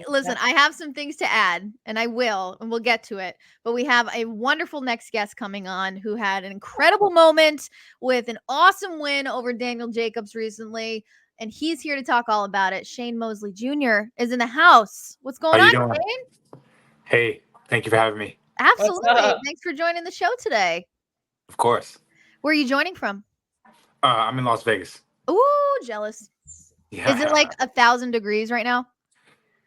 Listen, I have some things to add, and I will, and we'll get to it. But we have a wonderful next guest coming on who had an incredible moment with an awesome win over Daniel Jacobs recently, and he's here to talk all about it. Shane Mosley Jr. is in the house. What's going on, Shane? Hey, thank you for having me. Absolutely. Thanks for joining the show today. Of course. Where are you joining from? I'm in Las Vegas. Ooh, jealous. Yeah. Is it like 1,000 degrees right now?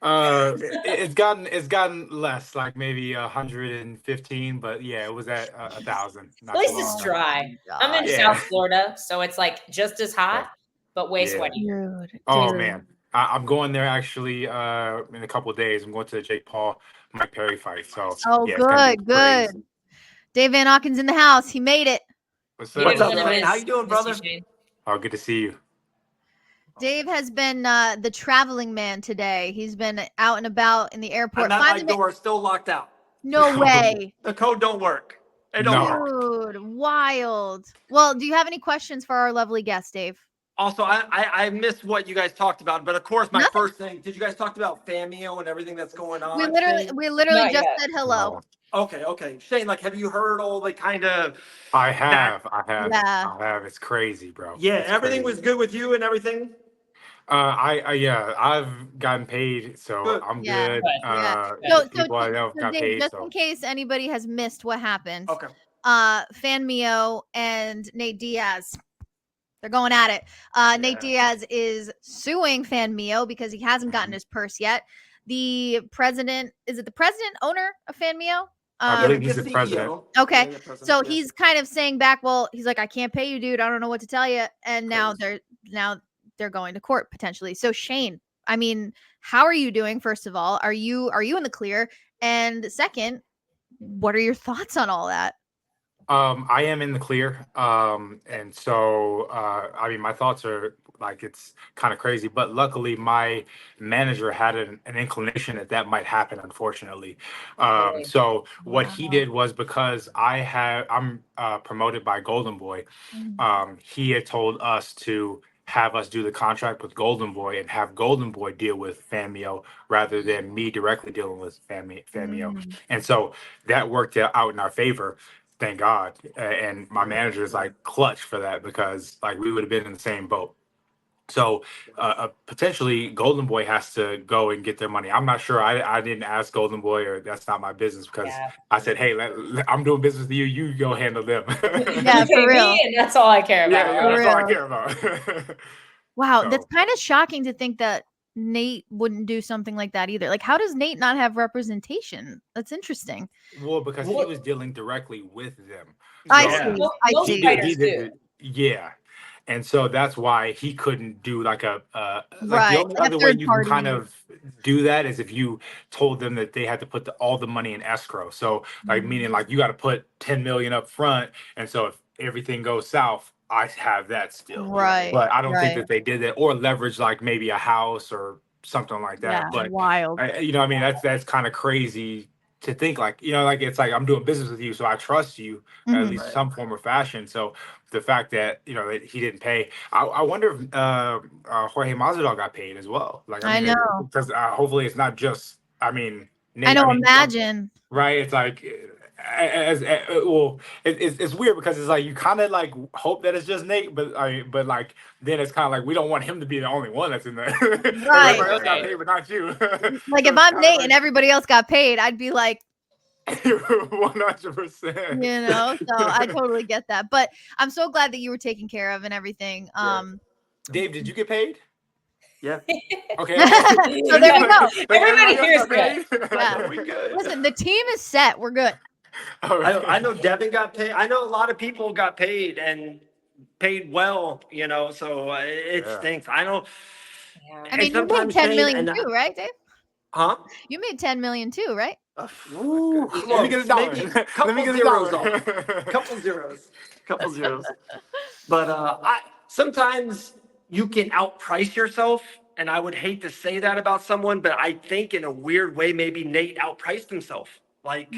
It's gotten less, like maybe 115, but yeah, it was at 1,000. At least it's dry. I'm in South Florida, so it's like just as hot, but way sweatier. Oh man, I'm going there actually in a couple of days. I'm going to the Jake Paul Mike Perry fight. So good. Dave Van Auken's in the house. He made it. What's up, man? How you doing, brother? Oh, good to see you. Dave has been the traveling man today. He's been out and about in the airport. I'm at my door, still locked out. No way. The code don't work. It don't work. Dude, wild. Well, do you have any questions for our lovely guest, Dave? Also, I missed what you guys talked about, but of course, my first thing, did you guys talk about Fanimo and everything that's going on? We literally just said hello. Okay. Shane, like, have you heard all the kind of... I have. It's crazy, bro. Yeah, everything was good with you and everything? I've gotten paid, so good. I'm good. People I know got paid. Just in case anybody has missed what happened. Okay. Fanimo and Nate Diaz, they're going at it. Nate Diaz is suing Fanimo because he hasn't gotten his purse yet. The president, is it the president owner of Fanimo? I believe he's the president. Okay. So he's kind of saying back, well, he's like, I can't pay you, dude. I don't know what to tell you. And now they're going to court potentially. So Shane, I mean, how are you doing? First of all, are you in the clear? And second, what are your thoughts on all that? I am in the clear. And so, I mean, my thoughts are like, it's kind of crazy, but luckily my manager had an inclination that might happen, unfortunately. So what he did was, because I'm promoted by Golden Boy. He had told us to have us do the contract with Golden Boy and have Golden Boy deal with Fanimo rather than me directly dealing with Fanimo. And so that worked out in our favor. Thank God. And my manager is like clutch for that, because like we would have been in the same boat. So potentially Golden Boy has to go and get their money. I'm not sure. I didn't ask Golden Boy, or that's not my business, because I said, hey, I'm doing business with you. You go handle them. Yeah, for real. And that's all I care about. Yeah, that's all I care about. Wow, that's kind of shocking to think that Nate wouldn't do something like that either. Like, how does Nate not have representation? That's interesting. Well, because he was dealing directly with them. I see. Yeah. And so that's why he couldn't do like the right. only other way you can kind of do that is if you told them that they had to put all the money in escrow. So like, meaning like you got to put 10 million up front. And so if everything goes south, I have that still. Right. But I don't think that they did that, or leverage like maybe a house or something like that. Yeah, but wild. I mean, that's kind of crazy to think, like, like it's like I'm doing business with you, so I trust you at least some form or fashion. So the fact that that he didn't pay, I wonder if Jorge Masvidal got paid as well. Like I know, because hopefully it's not just. I mean, Nate, I know. Imagine, right? It's like. It's weird, because it's like you kind of like hope that it's just Nate, but like then it's kind of like we don't want him to be the only one that's in there. Right. Everybody else got paid, but not you. Like if I'm Nate and everybody else got paid, I'd be like 100%. So I totally get that. But I'm so glad that you were taken care of and everything. Dave, did you get paid? Yeah. Okay. So there we go. Everybody here is good. Yeah. We good. Listen, the team is set. We're good. I know Devin got paid. I know a lot of people got paid and paid well, so it stinks. I know. Yeah. I mean, you made 10 million too, right, Dave? Huh? You made 10 million too, right? Let me get a dollar. Let me get zeros off. Couple zeros. But sometimes you can outprice yourself, and I would hate to say that about someone, but I think in a weird way, maybe Nate outpriced himself. Like,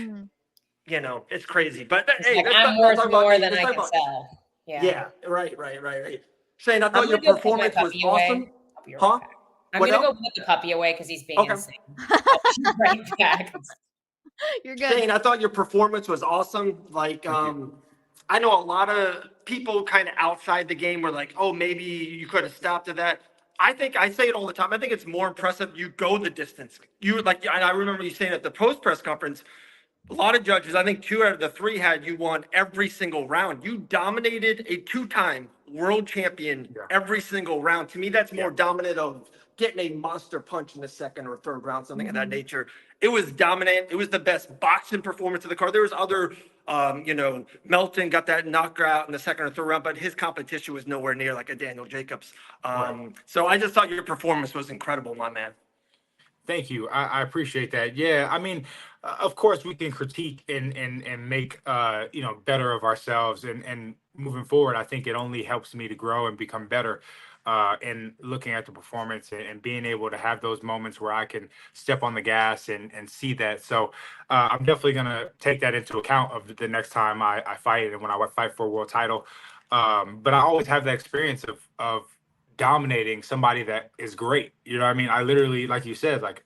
it's crazy. But hey, I'm worth more than I can sell. Yeah. Right. Shane, I thought your performance was awesome. Huh? I'm What gonna else? go put the puppy away because he's being Okay. insane. I'll be right back. You're good. Shane, I thought your performance was awesome. Like, I know a lot of people kind of outside the game were like, oh, maybe you could have stopped at that. I think I say it all the time. I think it's more impressive you go the distance. You like, and I remember you saying at the post press conference, a lot of judges, I think 2 out of the 3 had you won every single round. You dominated a 2-time world champion every single round. To me, that's more dominant of getting a monster punch in the second or third round, something of that nature. It was dominant. It was the best boxing performance of the card. There was other, Melton got that knockout in the second or third round, but his competition was nowhere near like a Daniel Jacobs. So I just thought your performance was incredible, my man. Thank you. I appreciate that. Yeah, I mean, of course, we can critique and make better of ourselves, and moving forward, I think it only helps me to grow and become better. In looking at the performance and being able to have those moments where I can step on the gas and see that. So I'm definitely gonna take that into account of the next time I fight and when I fight for a world title. But I always have that experience of dominating somebody that is great. You know what I mean? I literally, like you said, like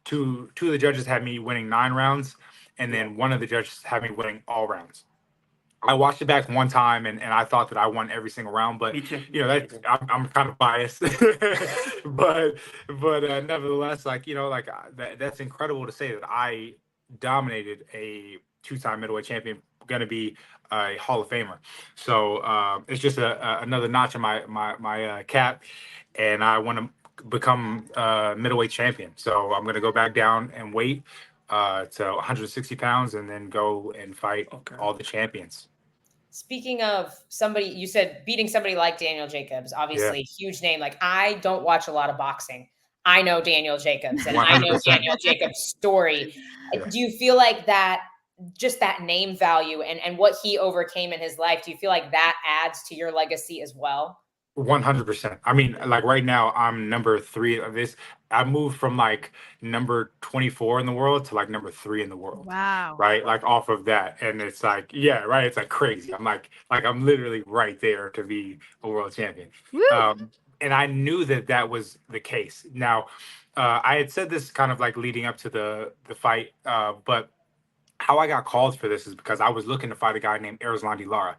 two of the judges had me winning 9 rounds, and then one of the judges had me winning all rounds. I watched it back one time, and I thought that I won every single round, but Me too. I'm kind of biased, but nevertheless, that's incredible to say that I dominated a 2-time middleweight champion, going to be a Hall of Famer. So it's just another notch in my cap, and I want to become middleweight champion. So I'm going to go back down and weight to 160 pounds, and then go and fight all the champions. Speaking of somebody, you said beating somebody like Daniel Jacobs, obviously huge name. Like, I don't watch a lot of boxing. I know Daniel Jacobs, and 100%. I know Daniel Jacobs' story. Yeah. Do you feel like that, just that name value and what he overcame in his life, do you feel like that adds to your legacy as well? 100%. I mean, like right now, I'm number 3 of this. I moved from like number 24 in the world to like number 3 in the world. Wow. Right. Like off of that. And it's like, yeah, right. It's like crazy. I'm like I'm literally right there to be a world champion. And I knew that was the case. Now, I had said this kind of like leading up to the fight, but how I got called for this is because I was looking to fight a guy named Erislandy Lara.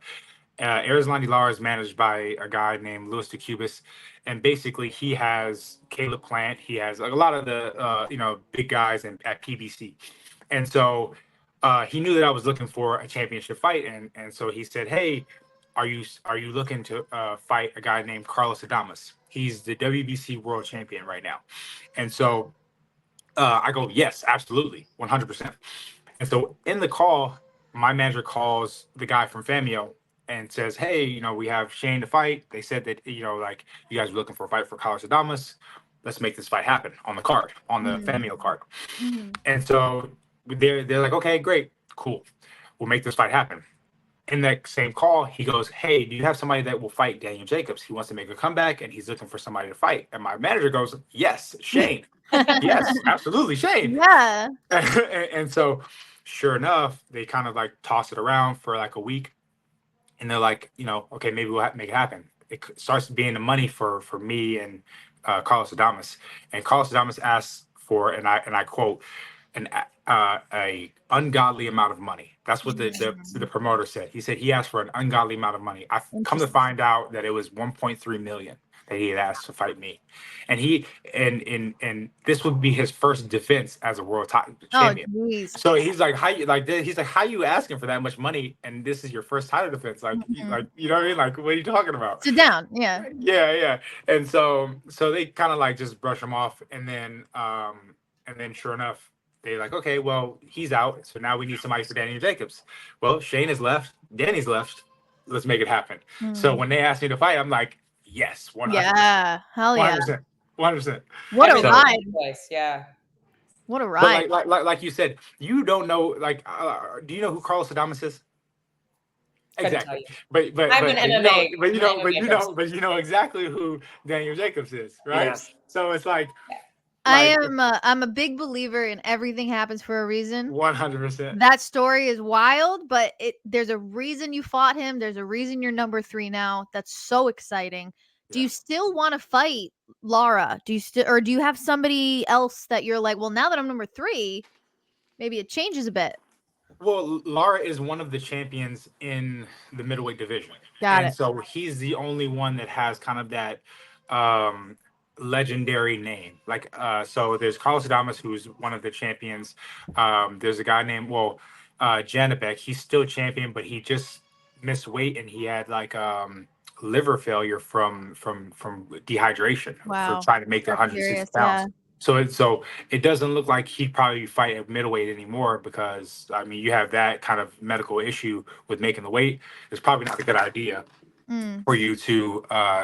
Erislandy Lara is managed by a guy named Louis DeCubas, and basically he has Caleb Plant. He has like a lot of the big guys at PBC, and so he knew that I was looking for a championship fight, and so he said, "Hey, are you looking to fight a guy named Carlos Adames? He's the WBC world champion right now." And so I go, "Yes, absolutely, 100%." And so in the call, my manager calls the guy from Fanimo and says, "Hey, we have Shane to fight. They said that, you guys are looking for a fight for Carlos Adames. Let's make this fight happen on the card, on the Fanimo card." And so they're like, "Okay, great, cool. We'll make this fight happen." In that same call, he goes, "Hey, do you have somebody that will fight Daniel Jacobs? He wants to make a comeback and he's looking for somebody to fight." And my manager goes, "Yes, Shane." "Yes, absolutely, Shane." Yeah. And so sure enough, they kind of like toss it around for like a week. And they're like, "Okay, maybe we'll make it happen." It starts being the money for me and Carlos Adames. And Carlos Adames asks for, and I quote, a ungodly amount of money. That's what the promoter said. He said he asked for an ungodly amount of money. I've come to find out that it was 1.3 million that he had asked to fight me, and and this would be his first defense as a world champion. So he's like, how you asking for that much money, and this is your first title defense? Like, like, you know what I mean? Like, what are you talking about? Sit down. Yeah. Yeah. And so they kind of like just brush him off, and then sure enough, they're like, "Okay, well, he's out, so now we need somebody for Daniel Jacobs." Well, Shane is left, Danny's left. Let's make it happen. So when they asked me to fight, I'm like, yes, 100%. Yeah, hell yeah, 100%. What a ride! Yeah, what a ride! But like you said, you don't know. Like, do you know who Carlos Adames is? Exactly. But I'm an MMA. But you know exactly who Daniel Jacobs is, right? Yes. So it's like. I'm a big believer in everything happens for a reason. 100%. That story is wild, but there's a reason you fought him. There's a reason you're number 3 now. That's so exciting. Do you still want to fight Lara? Do you still, or do you have somebody else that you're like, well, now that I'm number 3, maybe it changes a bit? Well, Lara is one of the champions in the middleweight division. Got And it. so he's the only one that has kind of that um, legendary name. Like, so there's Carlos Adames, who's one of the champions. There's a guy named, Janibek. He's still champion, but he just missed weight and he had like liver failure from dehydration for Wow. trying to make the That's 160 serious. pounds. Yeah. So it doesn't look like he'd probably fight at middleweight anymore because I mean you have that kind of medical issue with making the weight. It's probably not a good idea Mm. for you to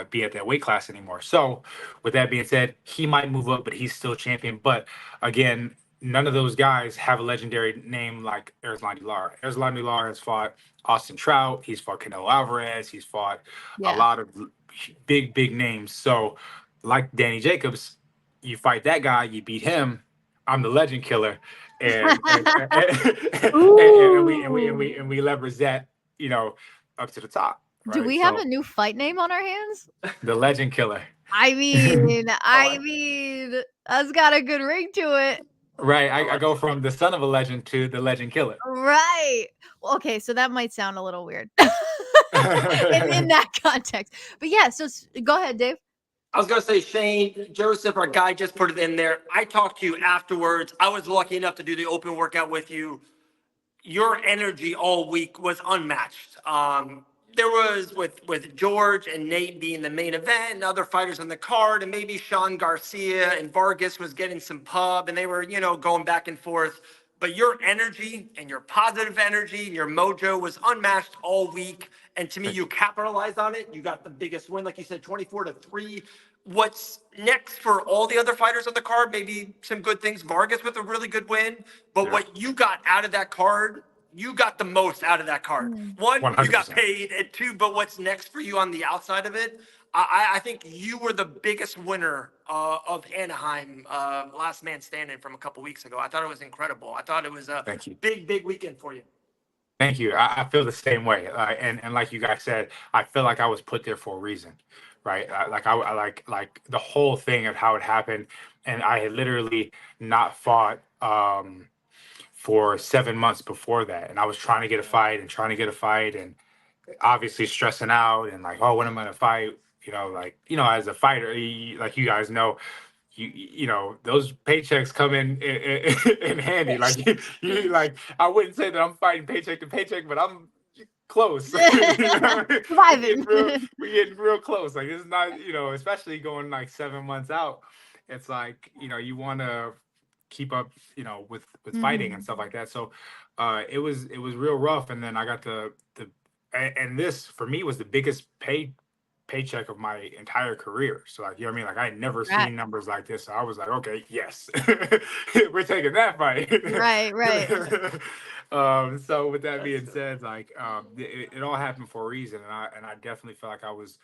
be at that weight class anymore. So with that being said, he might move up, but he's still champion. But again, none of those guys have a legendary name like Erislandy Lara. Erislandy Lara has fought Austin Trout. He's fought Canelo Alvarez. He's fought a Yeah. lot of big names. So like Danny Jacobs, you fight that guy, you beat him. I'm the legend killer, and we leverage that, up to the top. Do Right? we have So a new fight name on our hands? the legend killer. I mean, that's got a good ring to it. Right. I go from the son of a legend to the legend killer. Right. Well, okay, so that might sound a little weird in that context. But yeah, so go ahead, Dave. I was going to say, Shane, Joseph, our guy just put it in there. I talked to you afterwards. I was lucky enough to do the open workout with you. Your energy all week was unmatched. There was with George and Nate being the main event and other fighters on the card, and maybe Sean Garcia and Vargas was getting some pub and they were, going back and forth. But your energy and your positive energy and your mojo was unmatched all week. And to me, you capitalized on it. You got the biggest win, like you said, 24-3. What's next for all the other fighters on the card? Maybe some good things. Vargas with a really good win. But Yeah. what you got out of that card, you got the most out of that card. One, 100%. you got paid. And 2, but what's next for you on the outside of it? I think you were the biggest winner of Anaheim, last man standing from a couple weeks ago. I thought it was incredible. I thought it was a Thank you. big weekend for you. Thank you. I feel the same way. And like you guys said, I feel like I was put there for a reason, right? I like the whole thing of how it happened, and I had literally not fought for 7 months before that, and I was trying to get a fight and obviously stressing out and like, oh, when am I gonna fight? As a fighter, like you guys know, those paychecks come in handy. Like you like, I wouldn't say that I'm fighting paycheck to paycheck, but I'm close. Surviving. We're getting real close. Like it's not, especially going like 7 months out. It's like, you want to keep up, with fighting and stuff like that. So it was real rough. And then I got and this for me was the biggest paycheck of my entire career. So like, I mean? Like I had never seen numbers like this. So I was like, okay, yes, we're taking that fight. Right. So with that being said, like it all happened for a reason. And I definitely felt like I was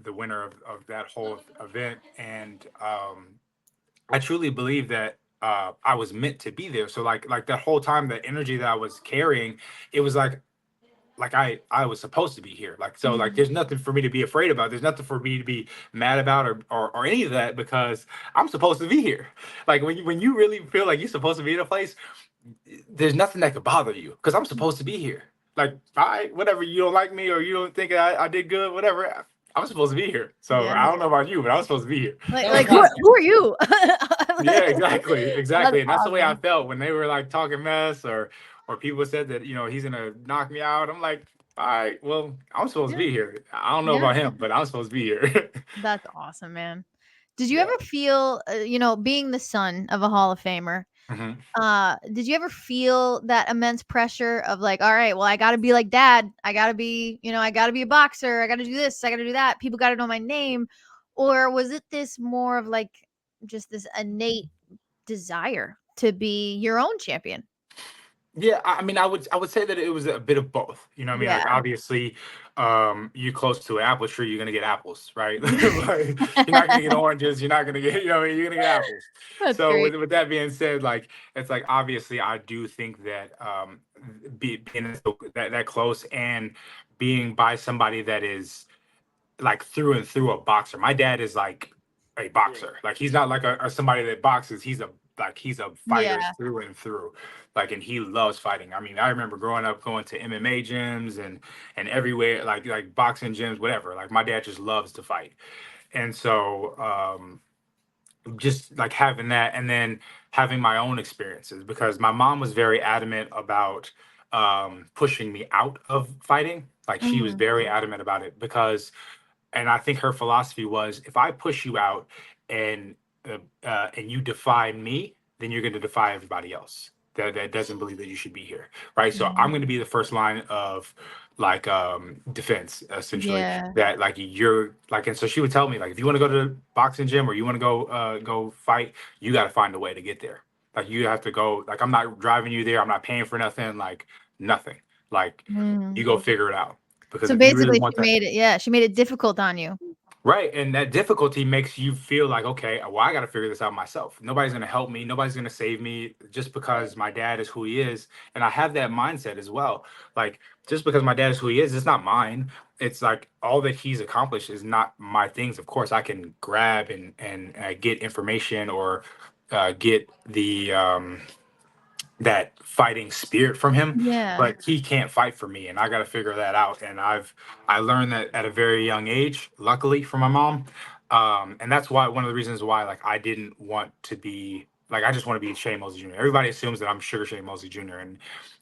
the winner of that whole event. And I truly believe that I was meant to be there. So like that whole time, the energy that I was carrying, it was like I was supposed to be here. Like, so like, there's nothing for me to be afraid about. There's nothing for me to be mad about or any of that, because I'm supposed to be here. Like when you really feel like you're supposed to be in a place, there's nothing that could bother you because I'm supposed to be here. Like, all right, whatever, you don't like me or you don't think I did good, whatever. I'm supposed to be here. So Yeah. I don't know about you, but I'm supposed to be here. Like who are you? Yeah, exactly. And that's the way I awesome. felt when they were like talking mess or people said that, he's gonna knock me out. I'm like, all right, well, I'm supposed to be here. I don't know about him, but I'm supposed to be here. That's awesome, man. Did you ever feel, being the son of a Hall of Famer, did you ever feel that immense pressure of like, all right, well, I got to be like dad. I got to be, I got to be a boxer. I got to do this. I got to do that. People got to know my name. Or was it this more of like just this innate desire to be your own champion? Yeah, I mean, I would say that it was a bit of both. You know what I mean? Like Yeah. obviously, you close to an apple tree, you're gonna get apples, right? Like, you're not gonna get oranges, you're not gonna get, you're gonna get apples. That's So great. with that being said, like it's like obviously I do think that being that close and being by somebody that is like through and through a boxer. My dad is like a boxer. Like he's not like a somebody that boxes. He's a fighter Yeah. through and through. Like, and he loves fighting. I mean, I remember growing up going to MMA gyms and everywhere, like boxing gyms, whatever. Like my dad just loves to fight. And so just like having that, and then having my own experiences, because my mom was very adamant about pushing me out of fighting. Like she was Mhm. very adamant about it, because, and I think her philosophy was, if I push you out and and you defy me, then you're going to defy everybody else that doesn't believe that you should be here, right? So I'm Mhm. going to be the first line of like defense, essentially. Yeah. That like you're like, and so she would tell me, like, if you want to go to the boxing gym or you want to go fight, you got to find a way to get there. Like you have to go. Like I'm not driving you there. I'm not paying for nothing. Like nothing. Like Mm. you go figure it out. Because So if you really basically, want that. she made it difficult on you. Right. And that difficulty makes you feel like, okay, well, I got to figure this out myself. Nobody's going to help me. Nobody's going to save me just because my dad is who he is. And I have that mindset as well. Like, just because my dad is who he is, it's not mine. It's like all that he's accomplished is not my things. Of course, I can grab and get information or get the that fighting spirit from him, Yeah. but he can't fight for me, and I got to figure that out. And I learned that at a very young age, luckily for my mom. And that's why, one of the reasons why, like, I didn't want to be like, I just want to be Shane Mosley Jr. Everybody assumes that I'm Sugar Shane Mosley Jr.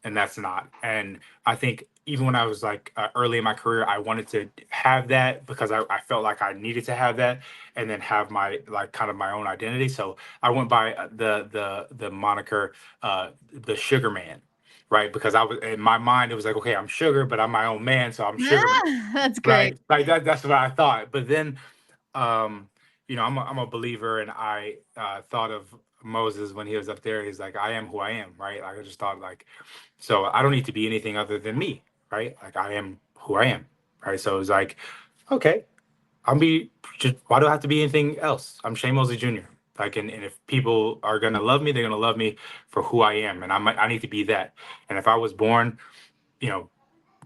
and that's not. And I think even when I was like early in my career, I wanted to have that because I felt like I needed to have that, and then have my like kind of my own identity. So I went by the moniker the Sugar Man, right? Because I was, in my mind, it was like, okay, I'm Sugar, but I'm my own man, so I'm Sugar Man, That's great. right? Like that's what I thought. But then, um, I'm a believer, and I thought of Moses when he was up there. He's like, I am who I am, right? Like I just thought, like, so I don't need to be anything other than me, right? Like I am who I am, right? So it was like, okay, I'll be just, why do I have to be anything else? I'm Shane Mosley Jr. Like, and if people are gonna love me, they're gonna love me for who I am, and I need to be that. And if I was born, you know,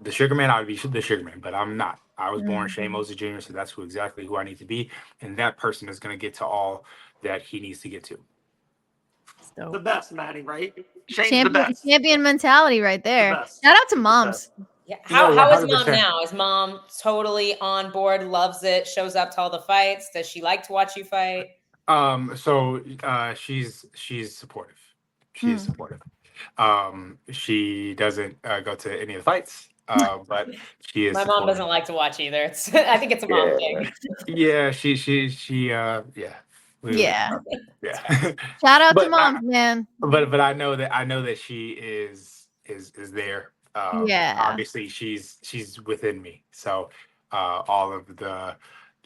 the Sugar Man, I would be the Sugar Man, but I'm not. I was born Mm. Shane Mosley Jr., so that's exactly who I need to be, and that person is gonna get to all that he needs to get to. The So best, Maddie, right? Shane's the best. champion mentality right there. best. Shout out to The moms. Yeah. No, How is mom 100%. now? Is mom totally on board, loves it, shows up to all the fights? Does she like to watch you fight? So she's supportive. She is Mm. supportive. She doesn't go to any of the fights, but she is My mom supportive. doesn't like to watch either. It's I think it's a mom thing. Yeah, yeah. Yeah. Yeah. Shout out to But moms, man. but I know that she is there. Yeah. Obviously she's within me. So all of the,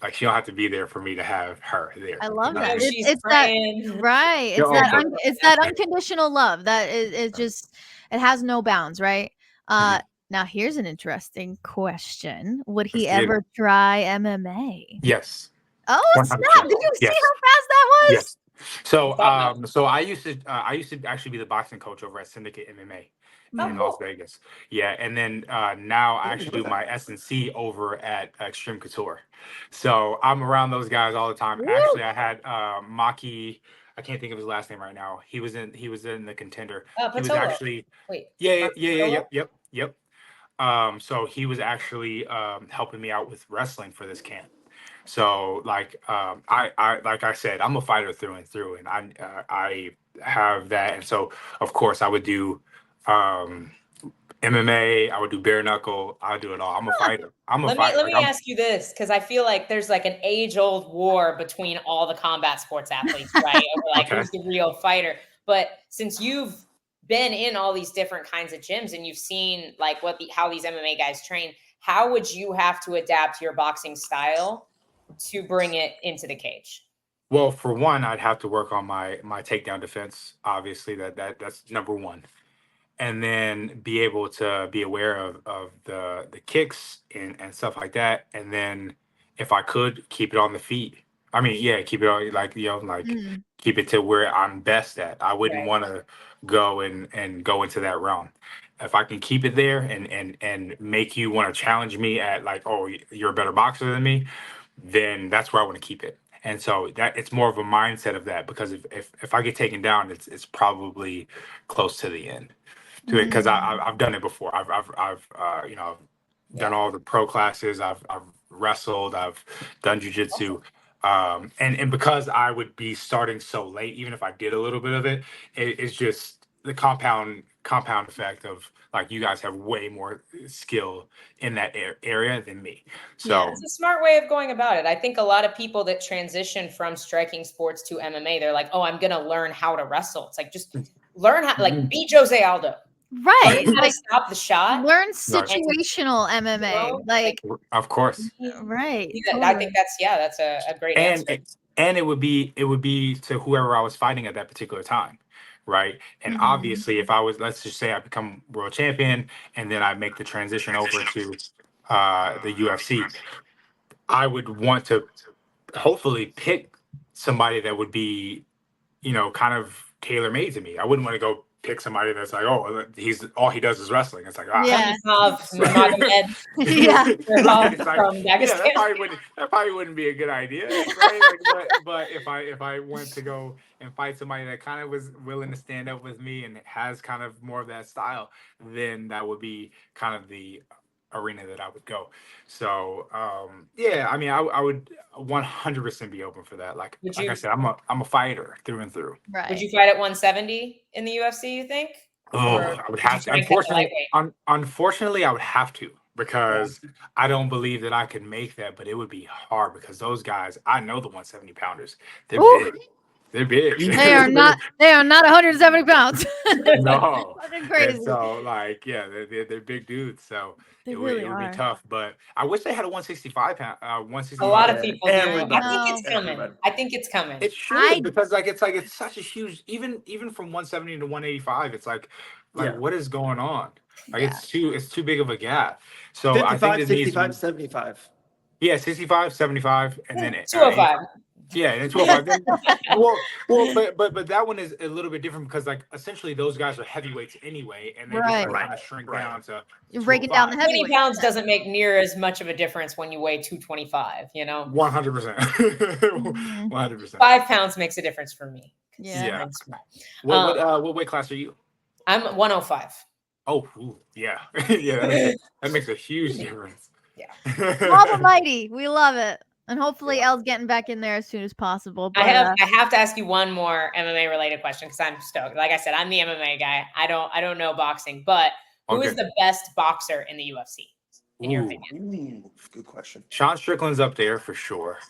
like, she don't have to be there for me to have her there. I love You that. know, she's It's that praying. right. Yeah, It's that unconditional love that is just, it has no bounds, right? Mhm. Now here's an interesting question. Would he Let's get it. ever try MMA? Yes. Oh, 100%. snap. Did you see Yes. how fast that was? Yes. So Thought so I used to actually be the boxing coach over at Syndicate MMA Oh, in cool. Las Vegas. Yeah, and then now I actually do my S&C over at Extreme Couture. So I'm around those guys all the time. Woo. Actually, I had Maki. I can't think of his last name right now. He was in the Contender. He was Patolo. actually Wait. yeah Patolo? yep. So he was actually helping me out with wrestling for this camp. So like I like I said, I'm a fighter through and through, and I have that. And so of course I would do MMA, I would do bare knuckle, I would do it all. I'm a fighter. I'm a fighter. Let me ask you this, because I feel like there's like an age-old war between all the combat sports athletes, right? Over like Okay. who's the real fighter. But since you've been in all these different kinds of gyms and you've seen like how these MMA guys train, how would you have to adapt your boxing style to bring it into the cage? Well, for one, I'd have to work on my takedown defense. Obviously, that's number one. And then be able to be aware of the kicks and stuff like that. And then if I could keep it on the feet. I mean, yeah, keep it on, like, like Mm. keep it to where I'm best at. I wouldn't Right. want to go and go into that realm. if I can keep it there and make you want to challenge me at like, oh, you're a better boxer than me, then that's where I want to keep it. And so that it's more of a mindset of that, because if I get taken down, it's probably close to the end to it, because I've done it before. I've done all the pro classes. I've wrestled. I've done jujitsu. And because I would be starting so late, even if I did a little bit of it, it's just the compound effect of like, you guys have way more skill in that area than me. So it's a smart way of going about it. I think a lot of people that transition from striking sports to MMA, they're like, oh, I'm going to learn how to wrestle. It's like, just learn how, like, beat Jose Aldo. Right. Learn how to stop the shot. Learn situational MMA. Like, of course. Right. I think that's a great answer. And it would be to whoever I was fighting at that particular time. Right. And obviously, if I was, let's just say I become world champion and then I make the transition over to the UFC, I would want to hopefully pick somebody that would be, kind of tailor made to me. I wouldn't want to go pick somebody that's like, oh, he's all he does is wrestling. It's like, yeah. Yeah. That probably wouldn't be a good idea, right? Like, but if I went to go and fight somebody that kind of was willing to stand up with me and has kind of more of that style, then that would be kind of the arena that I would go. So I mean, I would 100% be open for that. Like I said, I'm a fighter through and through. Right. Would you fight at 170 in the UFC, you think? Oh, I would have to. Unfortunately, I would have to, because I don't believe that I could make that, but it would be hard because those guys, I know the 170 pounders, they're big. They're big. They are not 170 pounds. No. Crazy. And so they're big dudes. So it would be tough. But I wish they had a 165 pound. 165. A lot of people do. I think it's coming. It should, because it's such a huge, even from 170 to 185. It's like what is going on? Like it's too big of a gap. So 55, I think 65, 75. Yeah, 65, 75, and then 205. Yeah, and 205. But that one is a little bit different, because like essentially those guys are heavyweights anyway, and they just kind of shrink down to break it down. The 20 pounds doesn't make near as much of a difference when you weigh 225. 100%. 100%. 5 pounds makes a difference for me. Yeah. What weight class are you? I'm 105. Oh, yeah. Yeah, that makes a huge difference. Yeah. Almighty, we love it. And hopefully Elle's getting back in there as soon as possible. But, I have to ask you one more MMA related question, because I'm stoked. Like I said, I'm the MMA guy. I don't know boxing, but who is the best boxer in the UFC, in your opinion? Good question. Sean Strickland's up there for sure.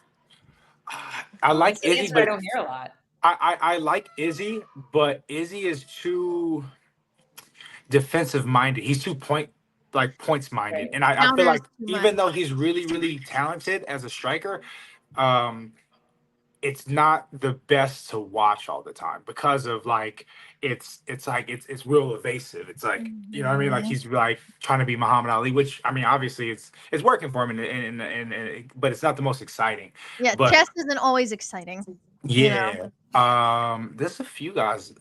I like Izzy, but I don't hear a lot. I like Izzy, but Izzy is too defensive minded. He's too points minded, and I feel like even though he's really, really talented as a striker, it's not the best to watch all the time, because of like it's real evasive. It's like, you know what I mean? Like he's like trying to be Muhammad Ali, which I mean obviously it's working for him, and but it's not the most exciting. Yeah, but, chess isn't always exciting. Yeah. There's a few guys.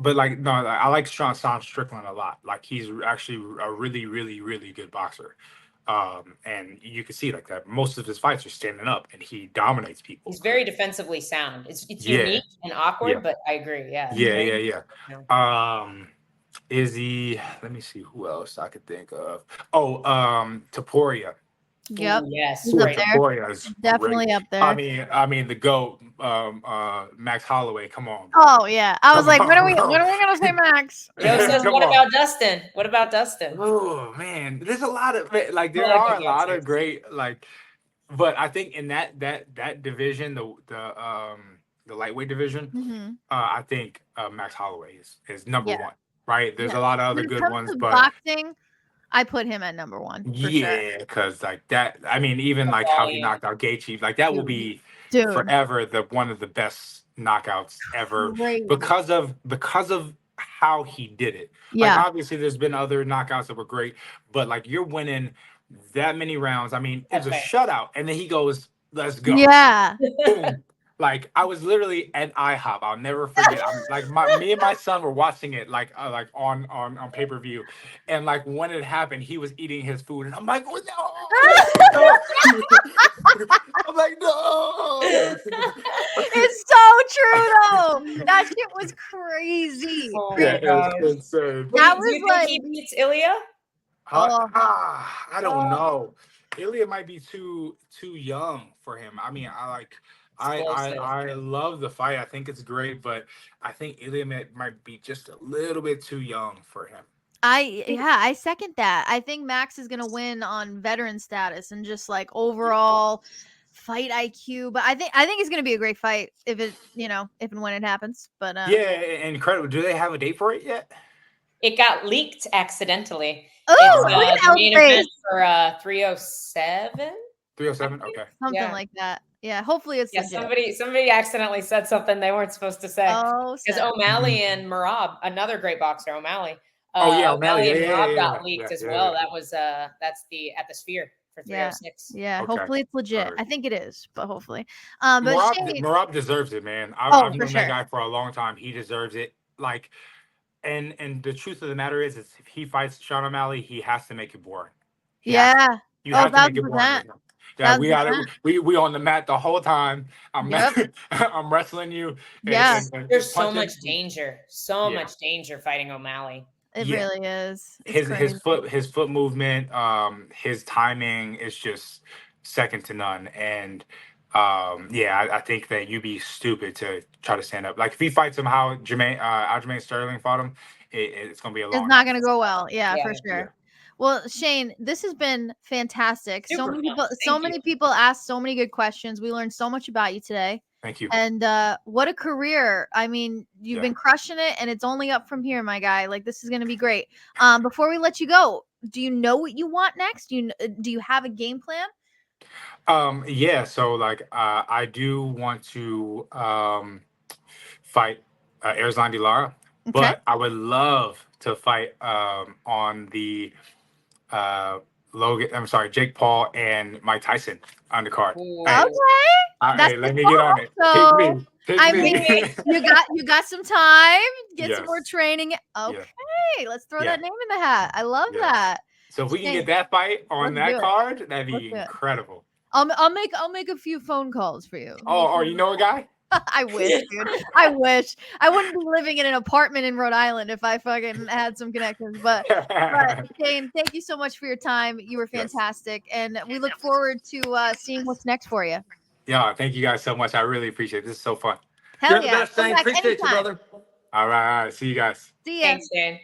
But no, I like Sean Strickland a lot. Like he's actually a really, really, really good boxer. And you can see like that. Most of his fights are standing up, and he dominates people. He's very defensively sound. It's unique and awkward, but I agree. Yeah. Yeah. Izzy, let me see who else I could think of. Topuria. Yep. Yes. He's up there. Definitely great. up there. I mean the GOAT, Max Holloway. Come on. Oh yeah. I was like, when are we gonna say Max? Joe says, what about Dustin? What about Dustin? Oh man, there's a lot of there are a lot of great but I think in that division, the lightweight division, I think Max Holloway is number one. Right? There's a lot of other good ones, but boxing, I put him at number one. Because like that, I mean, even like how he knocked out Gaethje, like that will be forever one of the best knockouts ever, because of how he did it. Yeah. Like obviously, there's been other knockouts that were great, but like you're winning that many rounds. I mean, it's a shutout, and then he goes, "Let's go." Yeah. Boom. Like I was literally at IHOP. I'll never forget. I'm like me and my son were watching it like on pay-per-view, and like when it happened, he was eating his food, and I'm like, oh, no. I'm like, no. It's so true though. That shit was crazy. Oh Yeah, my it was gosh. insane. That Do you was think he like, beats Ilya? Oh. I don't Oh. know. Ilya might be too young for him. I mean, Explosive. I love the fight. I think it's great, but I think Ilya might be just a little bit too young for him. I second that. I think Max is gonna win on veteran status and just like overall fight IQ. But I think it's gonna be a great fight if it, if and when it happens. But Yeah, incredible. Do they have a date for it yet? It got leaked accidentally. Oh, It's look at the main Elfface. event for 307. 307. Okay. Something Yeah. like that. Yeah, hopefully it's Yeah, legit. somebody accidentally said something they weren't supposed to say. Oh, Because snap. O'Malley and Merab, another great boxer, O'Malley. Oh yeah, O'Malley. And Yeah, Merab yeah, got leaked as well. yeah. That was that's at the Sphere for Yeah. 306. Yeah, Okay. hopefully it's legit. Alright. I think it is, but hopefully. But Shane, Merab deserves it, man. Oh, I've for known that sure. guy for a long time. He deserves it. Like, and the truth of the matter is if he fights Sean O'Malley, he has to make it boring. He has to. Yeah. You Oh, have to make it boring 1000%. with him. Yeah, we got 1000%. it. We on the mat the whole time. Yep. I'm wrestling you. Yeah. There's so punching. much danger. So Yeah. much danger fighting O'Malley. It Yeah. really is. It's His foot movement, his timing is just second to none. And I think that you'd be stupid to try to stand up. Like if he fights him how Aljamain Sterling fought him, it's gonna be a long. It's not gonna go well. Yeah, Yeah. for sure. Yeah. Well, Shane, this has been fantastic. So Super many fun. people, so Thank many you. people asked so many good questions. We learned so much about you today. Thank you. And what a career. I mean, you've Yeah. been crushing it and it's only up from here, my guy. Like this is going to be great. Before we let you go, do you know what you want next? Do you have a game plan? Yeah, so like I do want to fight Erzlandi Lara, Okay. but I would love to fight on the Jake Paul and Mike Tyson on the card. Ooh. Hey, Okay. That's hey, let the me get on it. goal, Pick me. Pick I me. mean, you got some time. Get some more Yes. training. Okay, let's throw Yeah. that name in the hat. I love Yeah. that. So if we can Shane, get that fight on let's do that it. card, that'd Let's be do it. incredible. I'll make a few phone calls for you. Oh, you know a guy? I wish, dude. I wish. I wouldn't be living in an apartment in Rhode Island if I fucking had some connections. But Shane, thank you so much for your time. You were Yes. fantastic, and we look forward to seeing what's next for you. Yeah, thank you guys so much. I really appreciate it. This is so fun. Hell You're the yeah! best, Come Shane. back Appreciate you, anytime. brother. All right. See you guys. See ya. Thanks, Shane.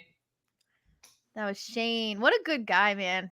That was Shane. What a good guy, man.